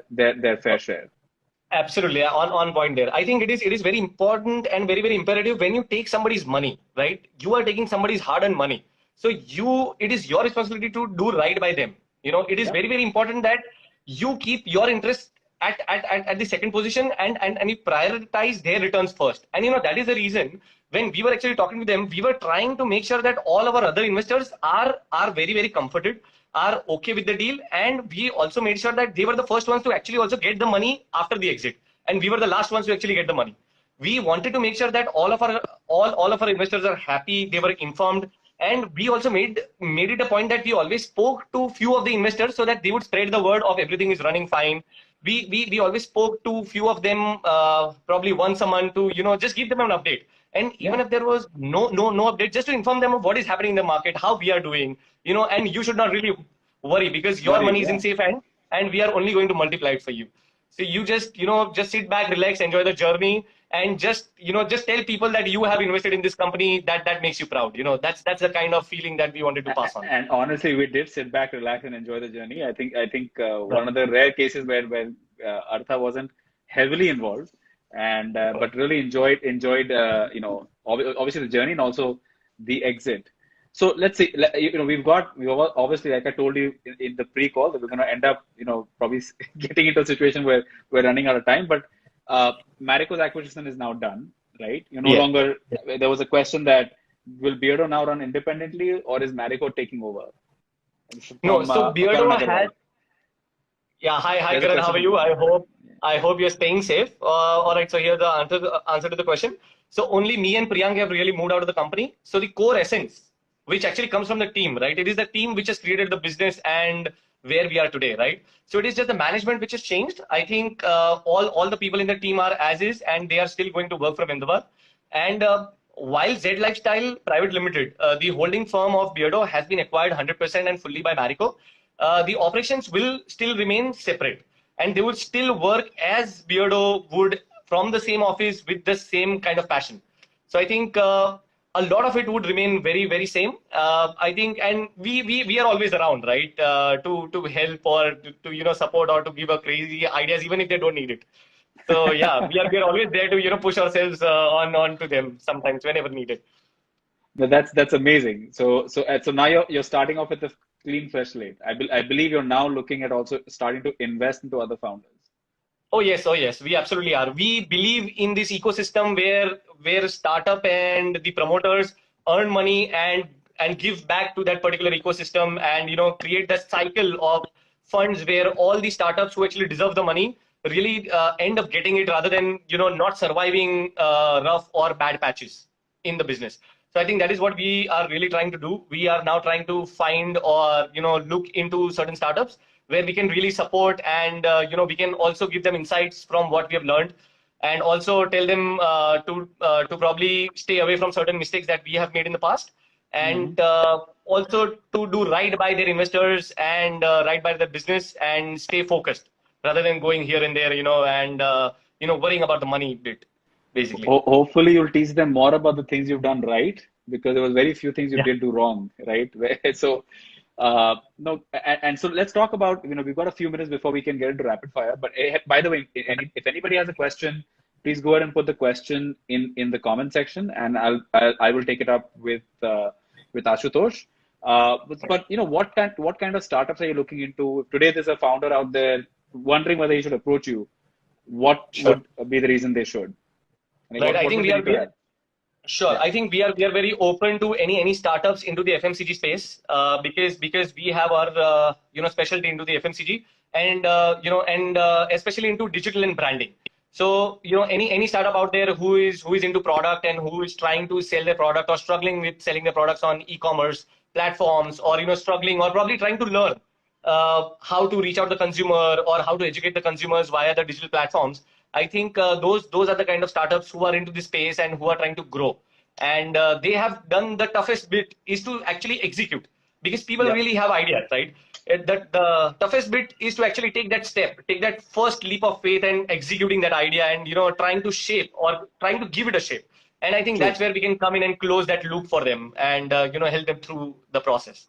their fair share. Absolutely, on point there. I think it is very important and very very imperative when you take somebody's money, right? You are taking somebody's hard-earned money, so it is your responsibility to do right by them. It is Yeah. very very important that you keep your interest at the second position, and you prioritize their returns first. And that is the reason when we were actually talking to them, we were trying to make sure that all of our other investors are very very comforted, are okay with the deal, and we also made sure that they were the first ones to actually also get the money after the exit, and we were the last ones to actually get the money. We wanted to make sure that all of our investors are happy, they were informed, and we also made it a point that we always spoke to few of the investors so that they would spread the word of everything is running fine. We always spoke to few of them probably once a month to just give them an update, and even Yeah. if there was no update, just to inform them of what is happening in the market, how we are doing, and you should not really worry, because your Worry. money is in Yeah. safe hands, and we are only going to multiply it for you. So you just sit back, relax, enjoy the journey, and just tell people that you have invested in this company. That makes you proud. That's the kind of feeling that we wanted to pass on. And honestly, we did sit back, relax, and enjoy the journey. I think Right. one of the rare cases where Artha wasn't heavily involved, and but really enjoyed obviously the journey and also the exit. So let's see, we've obviously, like I told you in the pre-call, that we're going to end up probably getting into a situation where we're running out of time. But Marico's acquisition is now done, right? You're no Yeah. longer. There was a question that will Beardo now run independently, or is Marico taking over? No, From so Karan Beardo has. Agarwal. Yeah, hi There's a Karan, how question are from you? Karan. I hope you're staying safe. All right, so here's the answer to the question. So only me and Priyank have really moved out of the company. So the core essence, which actually comes from the team, right? It is the team which has created the business and where we are today, right? So it is just the management which has changed. I think all the people in the team are as is, and they are still going to work from Ahmedabad. And while Z Lifestyle Private Limited, the holding firm of Beardo, has been acquired 100% and fully by Marico, the operations will still remain separate, and they would still work as Beardo would from the same office with the same kind of passion. So I think a lot of it would remain very very same. I think, and we are always around, right, to help or to support or to give a crazy ideas even if they don't need it. So yeah, we are always there to push ourselves on to them sometimes whenever needed. No, that's amazing. So now you're starting off with a clean fresh slate. I believe you're now looking at also starting to invest into other founders. Oh yes, we absolutely are. We believe in this ecosystem where startup and the promoters earn money and give back to that particular ecosystem, and create that cycle of funds where all the startups who actually deserve the money really end up getting it, rather than not surviving rough or bad patches in the business. So I think that is what we are really trying to do. We are now trying to find or look into certain startups where we can really support, and we can also give them insights from what we have learned, and also tell them to probably stay away from certain mistakes that we have made in the past, Hmm. and also to do right by their investors and right by the business and stay focused rather than going here and there, and worrying about the money bit, basically. Hopefully, you'll teach them more about the things you've done right, because there was very few things you Yeah. did do wrong, right? So, no, and so let's talk about, we've got a few minutes before we can get into rapid fire. But by the way, if anybody has a question, please go ahead and put the question in the comment section, and I will take it up with Ashutosh. But what kind of startups are you looking into? If today there's a founder out there wondering whether he should approach you, what Sure. would be the reason they should? Like Right. I what think would they need to have? sure. Yeah. I think we are very open to any startups into the FMCG space, because we have our specialty into the FMCG, and especially into digital and branding. So any startup out there who is into product and who is trying to sell their product or struggling with selling their products on e-commerce platforms, or struggling or probably trying to learn how to reach out the consumer or how to educate the consumers via the digital platforms. I think those are the kind of startups who are into this space and who are trying to grow. And they have done the toughest bit is to actually execute, because people Yeah. really have ideas, right? That the toughest bit is to actually take that step, take that first leap of faith and executing that idea, and trying to shape or trying to give it a shape. And I think True. that's where we can come in and close that loop for them, and help them through the process.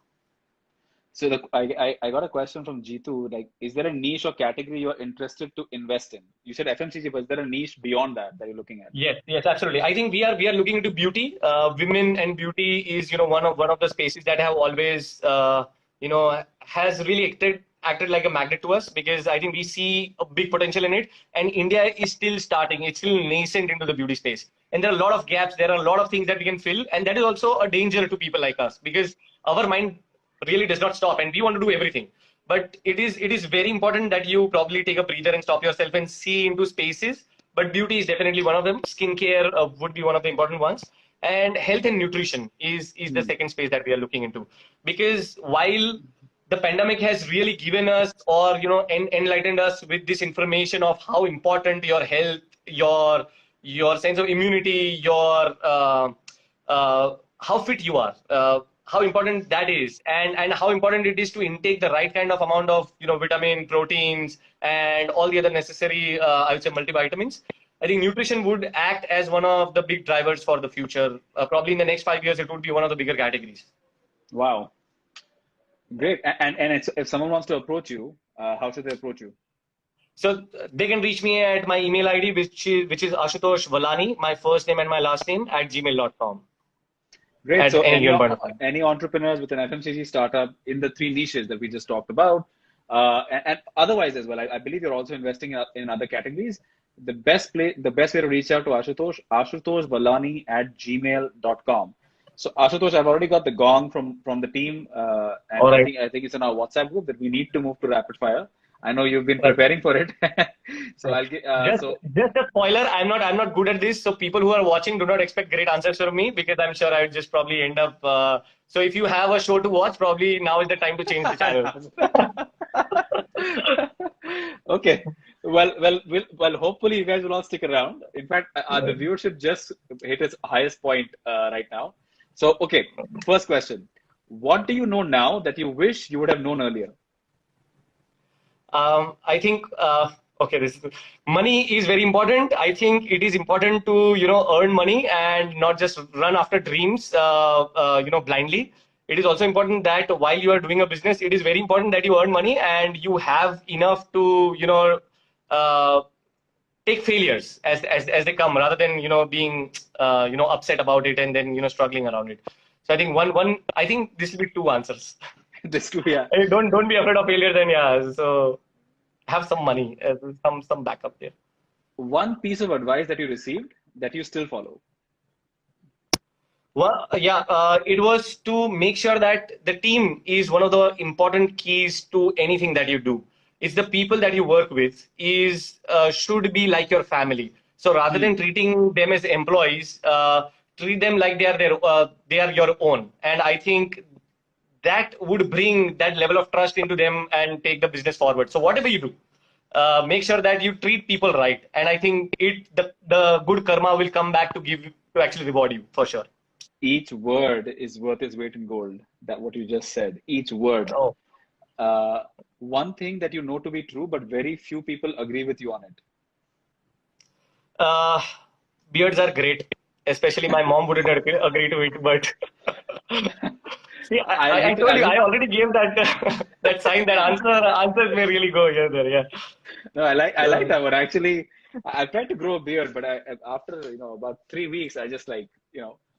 So I got a question from Jitu, like, is there a niche or category you're interested to invest in? You said FMCG, but is there a niche beyond that you're looking at? Yes, absolutely. I think we are looking into beauty. Women and beauty is one of the spaces that have always has really acted like a magnet to us, because I think we see a big potential in it, and India is still starting. It's still nascent into the beauty space, and there are a lot of gaps. There are a lot of things that we can fill, and that is also a danger to people like us, because our mind really does not stop, and we want to do everything. But it is very important that you probably take a breather and stop yourself and see into spaces. But beauty is definitely one of them. Skincare would be one of the important ones, and health and nutrition is the Hmm. second space that we are looking into, because while the pandemic has really given us or enlightened us with this information of how important your health, your sense of immunity, your how fit you are, how important that is, and how important it is to intake the right kind of amount of vitamin, proteins, and all the other necessary I would say multivitamins. I think nutrition would act as one of the big drivers for the future. Probably in the next 5 years, it would be one of the bigger categories. Wow. Great. And if someone wants to approach you, how should they approach you? So they can reach me at my email ID, which is Ashutosh Valani, my first name and my last name at gmail.com Great. at So any given point of time. any entrepreneurs with an FMCG startup in the three niches that we just talked about, and otherwise as well, I believe you're also investing in other categories. The best way to reach out to Ashutosh, ashutoshvalani at gmail.com. So Ashutosh, I've already got the gong from the team, and All right. I think it's in our WhatsApp group that we need to move to rapid fire. I know you've been Right. preparing for it, so Right. I'll get Just so just a spoiler, I'm not good at this. So people who are watching do not expect great answers from me because I'm sure I would just probably end up. So if you have a show to watch, probably now is the time to change the channel. Okay. Well. Hopefully, you guys will all stick around. In fact, the viewership just hit its highest point right now. So, okay. First question: what do you know now that you wish you would have known earlier? I think okay, money is very important. I think it is important to earn money and not just run after dreams blindly. It is also important that while you are doing a business, it is very important that you earn money and you have enough to uh, take failures as they come rather than being upset about it and then struggling around it. So I think one I think this will be two answers. This too, yeah. Don't be afraid of failure then, yeah. So have some money, some backup there. One piece of advice that you received that you still follow. Well, yeah, it was to make sure that the team is one of the important keys to anything that you do. It's the people that you work with is should be like your family. So rather than Hmm. treating them as employees, treat them like they are your own. And I think that would bring that level of trust into them and take the business forward. So whatever you do, make sure that you treat people right. And I think the good karma will come back to actually reward you for sure. Each word is worth its weight in gold. That what you just said. Each word. Oh. Uh, one thing that you know to be true, but very few people agree with you on it. Uh, Beards are great, especially my mom wouldn't agree to it, but see, I told you I already gave that that sign that answers may really go here there, yeah. No, I like So that one. Actually, I've tried to grow a beard, but after about 3 weeks, I just like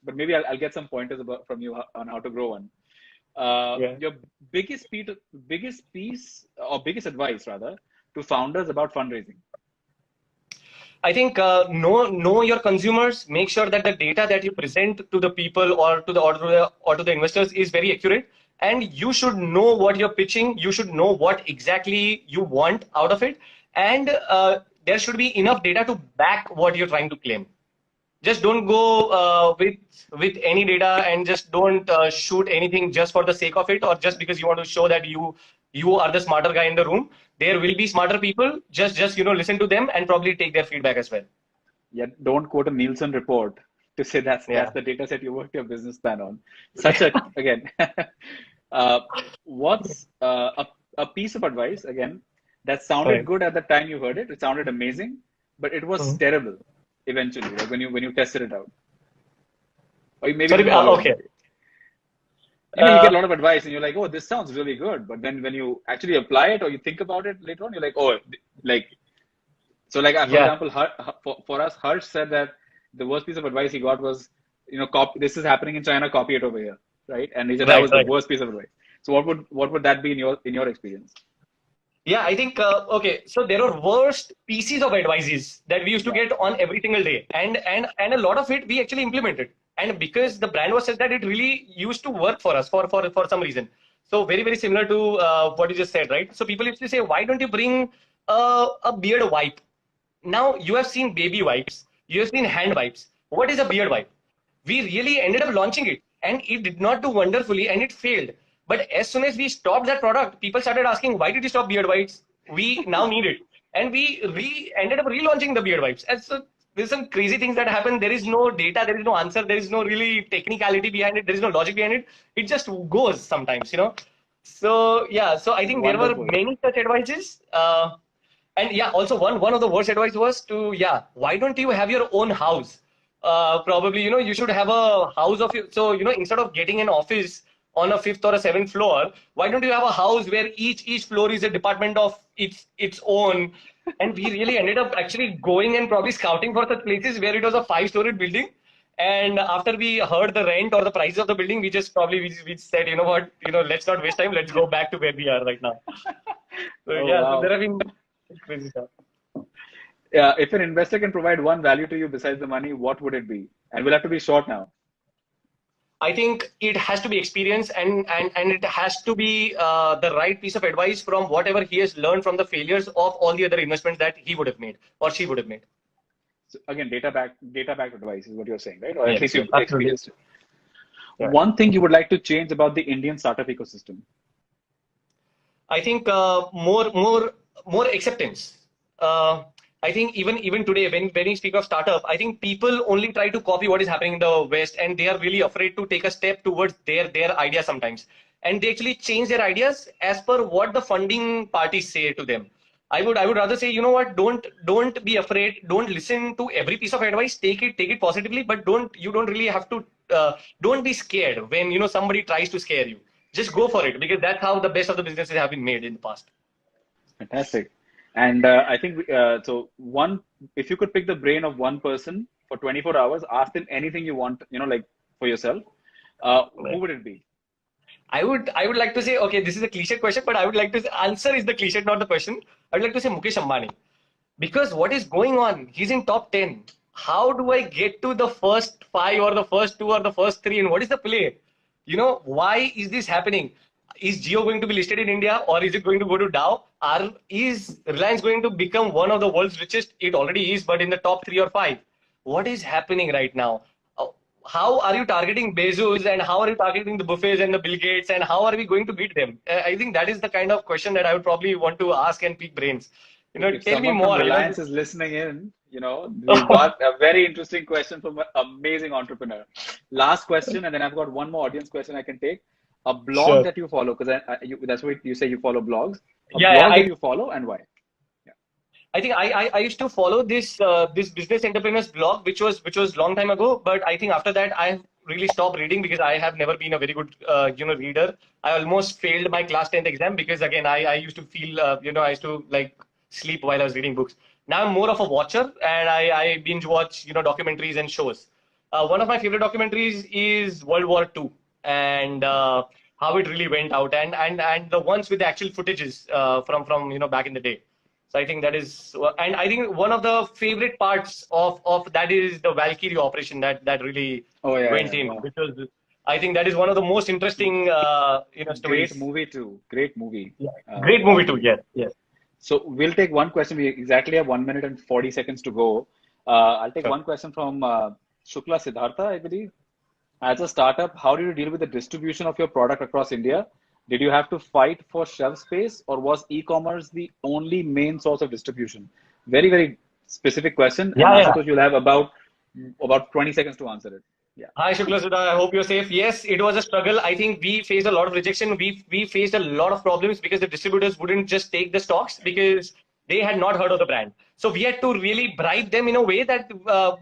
But maybe I'll get some pointers from you on how to grow one. yeah. Your biggest piece or biggest advice rather to founders about fundraising. I think know your consumers. Make sure that the data that you present to the people or to the investors is very accurate. And you should know what you're pitching. You should know what exactly you want out of it, and there should be enough data to back what you're trying to claim. Just don't go with any data and just don't shoot anything just for the sake of it or just because you want to show that you are the smarter guy in the room. There will be smarter people. Just listen to them and probably take their feedback as well. Yet don't quote a Nielsen report to say that's Yeah. the data set you worked your business plan on. Such a again, uh, what's a piece of advice again that sounded Right. good at the time you heard it. It sounded amazing, but it was Mhm. terrible eventually, like when you tested it out, or maybe you Sorry. didn't follow it. Okay. You get Uh, a lot of advice and you're like, oh, this sounds really good, but then when you actually apply it or you think about it later on, you're like, oh, like so, like, for yeah. example, for us, Harsh said that the worst piece of advice he got was, copy, this is happening in China, copy it over here, right? And he said that Right. was the Right. worst piece of advice. So, what would that be in your experience? Yeah, I think okay. So there are worst pieces of advices that we used to Yeah. get on every single day, and a lot of it we actually implemented. And because the brand was said that it really used to work for us for some reason. So very similar to what you just said, right? So people used to say, why don't you bring a beard wipe? Now you have seen baby wipes, you have seen hand wipes. What is a beard wipe? We really ended up launching it, and it did not do wonderfully, and it failed. But as soon as we stopped that product, people started asking, "Why did you stop beard wipes? We now need it," and we ended up relaunching the beard wipes. And so there's some crazy things that happen. There is no data, there is no answer, there is no really technicality behind it, there is no logic behind it. It just goes sometimes. So yeah, so I think there were Wonderful. many such advices. And yeah, also one of the worst advice was to, yeah, why don't you have your own house? Probably, you should have a house of your, so instead of getting an office on a fifth or a seventh floor. Why don't you have a house where each floor is a department of its own? And we really ended up actually going and probably scouting for such places where it was a 5-story building. And after we heard the rent or the price of the building, we just probably we said, you know what, let's not waste time. Let's go back to where we are right now. So Oh, yeah, so wow. there have been crazy stuff. Yeah, if an investor can provide one value to you besides the money, what would it be? And we'll have to be short now. I think it has to be experience, and it has to be the right piece of advice from whatever he has learned from the failures of all the other investments that he would have made or she would have made. So again, data backed advice is what you're saying, right? Or at Yes, least yes, you've absolutely. experienced it. Right. One thing you would like to change about the Indian startup ecosystem? I think more acceptance. I think even today, when you speak of startup, I think people only try to copy what is happening in the West, and they are really afraid to take a step towards their idea sometimes, and they actually change their ideas as per what the funding parties say to them. I would rather say, you know what, don't be afraid, don't listen to every piece of advice, take it positively, but don't really have to don't be scared when somebody tries to scare you. Just go for it, because that's how the best of the businesses have been made in the past. Fantastic. And I think so. If you could pick the brain of one person for 24 hours, ask them anything you want, like for yourself, who Right. would it be? I would like to say, okay, this is a cliche question, but I would like to say, answer is the cliche, not the question. I would like to say Mukesh Ambani, because what is going on? He's in top 10. How do I get to the first five or the first two or the first three? And what is the play? Why is this happening? Is Jio going to be listed in India, or is it going to go to Dow? Is Reliance going to become one of the world's richest? It already is, but in the top 3 or 5. What is happening right now? Uh, How are you targeting Bezos, and how are you targeting the Buffets and the Bill Gates, and how are we going to beat them? I think that is the kind of question that I would probably want to ask and pick brains. If Tell me someone from more. Reliance is listening in, we've got a very interesting question from an amazing entrepreneur. Last question, and then I've got one more audience question I can take. A blog Sure. that you follow, because that's what you say you follow blogs. A Yeah, yeah. blog that you follow and why? Yeah. I think I used to follow this business entrepreneurs blog, which was long time ago. But I think after that I really stopped reading, because I have never been a very good reader. I almost failed my class 10th exam, because again I used to feel I used to like sleep while I was reading books. Now I'm more of a watcher, and I binge watch documentaries and shows. One of my favorite documentaries is World War II, and how it really went out, and the ones with the actual footages from back in the day. So I think that is, and I think one of the favorite parts of that is the Valkyrie operation that really Oh yeah, went yeah, in, wow. which was, I think that is one of the most interesting Great stories. movie too. Great movie. Yeah. Great movie too. Valkyrie. Yes, yes. So we'll take one question. We exactly have 1 minute and 40 seconds to go. I'll take Sure. one question from Shukla Siddhartha, I believe. As a startup, how do you deal with the distribution of your product across India? Did you have to fight for shelf space, or was e-commerce the only main source of distribution? Very, very specific question. And Yeah, yeah. Ashutosh, you'll have about 20 seconds to answer it. Yeah. Hi, Shukla Sudha. I hope you're safe. Yes, it was a struggle. I think we faced a lot of rejection. We faced a lot of problems, because the distributors wouldn't just take the stocks, because they had not heard of the brand. So we had to really bribe them in a way that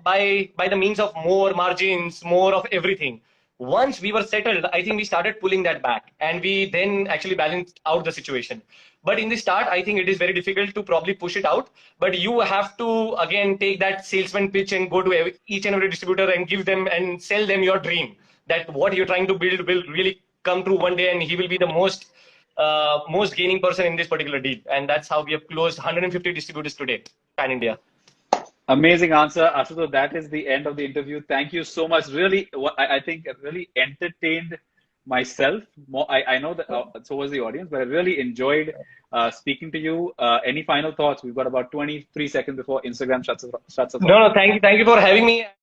by the means of more margins, more of everything. Once we were settled, I think we started pulling that back, and we then actually balanced out the situation. But in the start, I think it is very difficult to probably push it out. But you have to again take that salesman pitch and go to each and every distributor and give them and sell them your dream, that what you're trying to build will really come true one day, and he will be the most gaining person in this particular deal. And that's how we have closed 150 distributors today, pan India. Amazing answer, Ashutosh. That is the end of the interview. Thank you so much. Really, I think it really entertained myself. I know that so was the audience, but I really enjoyed speaking to you. Any final thoughts? We've got about 23 seconds before Instagram shuts us No, off. no, thank you for having me.